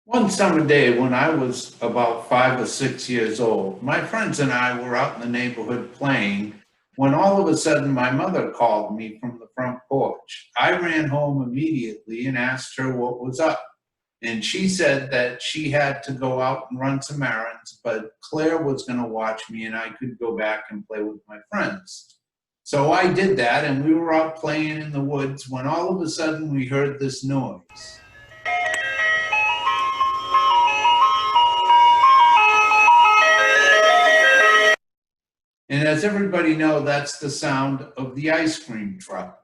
One summer day when I was about 5 or 6 years old, my friends and I were out in the neighborhood playing when all of a sudden my mother called me from the front porch. I ran home immediately and asked her what was up. And she said that she had to go out and run some errands, but Claire was going to watch me and I could go back and play with my friends. So I did that, and we were out playing in the woods when all of a sudden we heard this noise. And as everybody knows, that's the sound of the ice cream truck.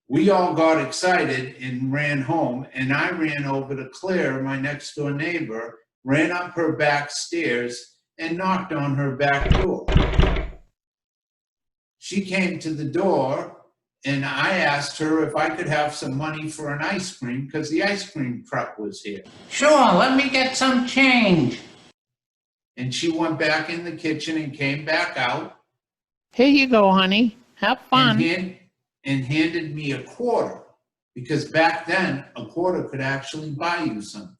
We all got excited and ran home, and I ran over to Claire, my next door neighbor, ran up her back stairs and knocked on her back door. She came to the door, and I asked her if I could have some money for an ice cream because the ice cream truck was here. Sure, let me get some change. And she went back in the kitchen and came back out. Here you go, honey. Have fun. And handed me a quarter, because back then a quarter could actually buy you something.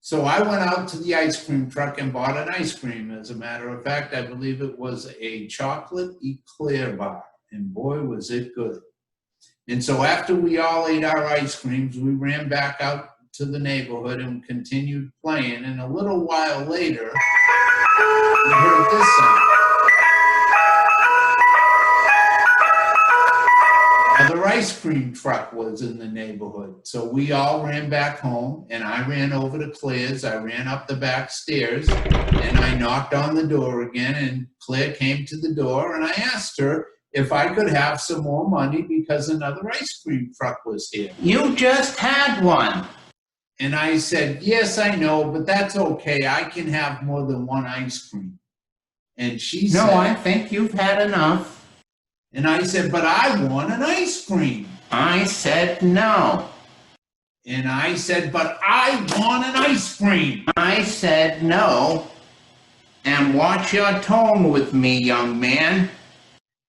So I went out to the ice cream truck and bought an ice cream. As a matter of fact, I believe it was a chocolate eclair bar, and boy, was it good. And so after we all ate our ice creams, we ran back out to the neighborhood and continued playing. And a little while later, we heard this sound. Another ice cream truck was in the neighborhood. So we all ran back home, and I ran over to Claire's. I ran up the back stairs, and I knocked on the door again, and Claire came to the door, and I asked her if I could have some more money because another ice cream truck was here. You just had one. And I said, yes, I know, but that's okay. I can have more than one ice cream. And she said, No, I think you've had enough. And I said, but I want an ice cream. I said no. And I said, but I want an ice cream. I said no. And watch your tone with me, young man.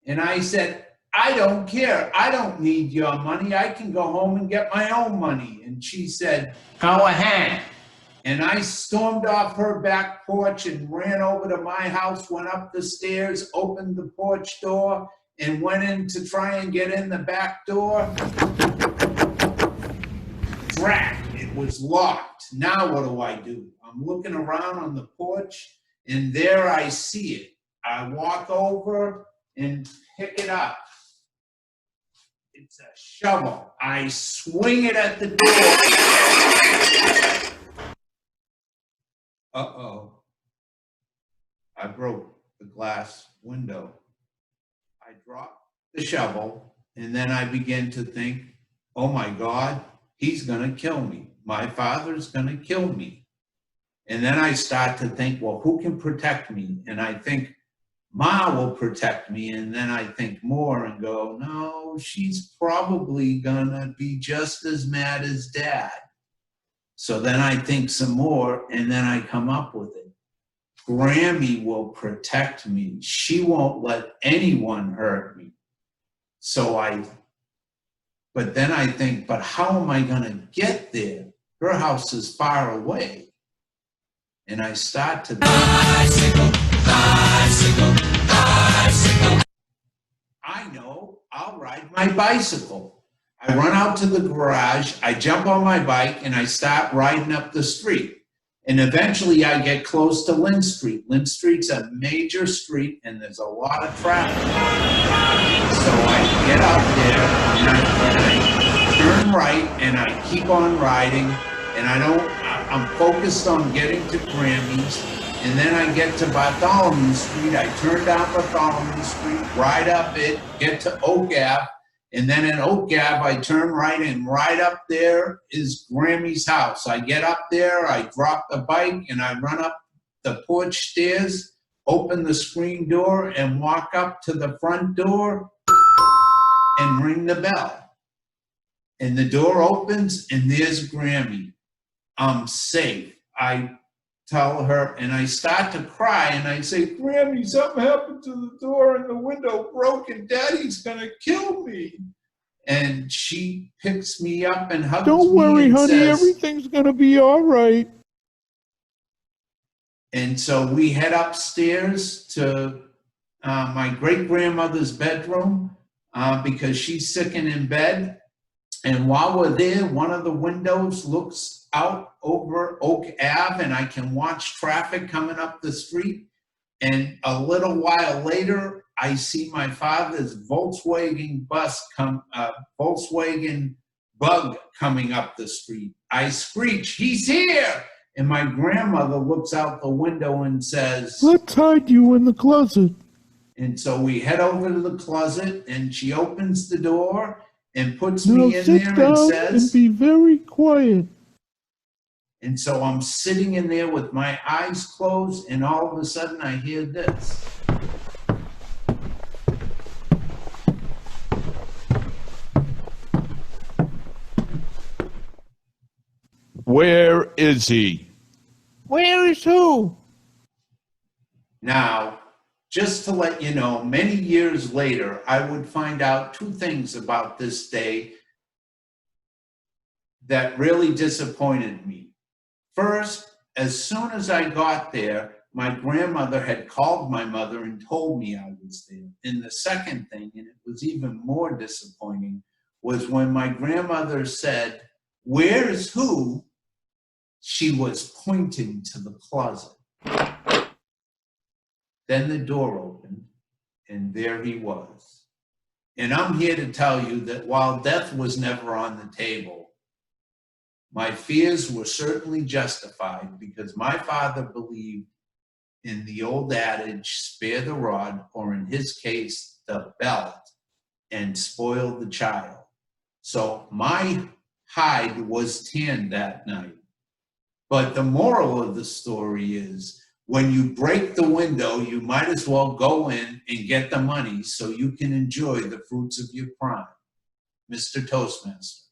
And I said, I don't care. I don't need your money. I can go home and get my own money. And she said, Go ahead. And I stormed off her back porch and ran over to my house, went up the stairs, opened the porch door, and went in to try and get in the back door. Drat, it was locked. Now what do? I'm looking around on the porch, and there I see it. I walk over and pick it up. It's a shovel. I swing it at the door. Uh-oh. I broke the glass window. I dropped the shovel, and then I began to think, oh my God, he's gonna kill me. My father's gonna kill me. And then I start to think, well, who can protect me? And I think, Ma will protect me. And then I think more and go, no, she's probably gonna be just as mad as Dad. So then I think some more, and then I come up with it. Grammy will protect me. She won't let anyone hurt me. But then I think, but how am I gonna get there? Her house is far away. And I start to bicycle, bicycle, bicycle. I know, I'll ride my bicycle. I run out to the garage, I jump on my bike, and I start riding up the street. And eventually I get close to Lynn Street. Lynn Street's a major street, and there's a lot of traffic. So I get out there, and I turn right, and I keep on riding, and I'm focused on getting to Grammy's, and then I get to Bartholomew Street. I turn down Bartholomew Street, ride up it, get to Oak Ave, and then at Oak Ave, I turn right, and right up there is Grammy's house. I get up there, I drop the bike, and I run up the porch stairs, open the screen door, and walk up to the front door and ring the bell. And the door opens, and there's Grammy. I'm safe. I tell her, and I start to cry, and I say, Grammy, something happened to the door and the window broke, and Daddy's gonna kill me. And she picks me up and hugs Don't me worry, and honey, says, everything's gonna be all right. and so we head upstairs to my great-grandmother's bedroom because she's sick and in bed. And while we're there, one of the windows looks out over Oak Ave, and I can watch traffic coming up the street. And a little while later, I see my father's Volkswagen Volkswagen Bug coming up the street. I screech, "He's here!" And my grandmother looks out the window and says, Let's hide you in the closet. and so we head over to the closet, and she opens the door and puts Now me in sit there and down says, and be very quiet. and so I'm sitting in there with my eyes closed, and all of a sudden I hear this. Where is he? Where is who? Now, just to let you know, many years later, I would find out two things about this day that really disappointed me. First, as soon as I got there, my grandmother had called my mother and told me I was there. And the second thing, and it was even more disappointing, was when my grandmother said, "Where's who?" she was pointing to the closet. Then the door opened, and there he was. And I'm here to tell you that while death was never on the table, my fears were certainly justified because my father believed in the old adage, spare the rod, or in his case, the belt, and spoil the child. So my hide was tanned that night. But the moral of the story is, when you break the window, you might as well go in and get the money so you can enjoy the fruits of your crime. Mr. Toastmaster.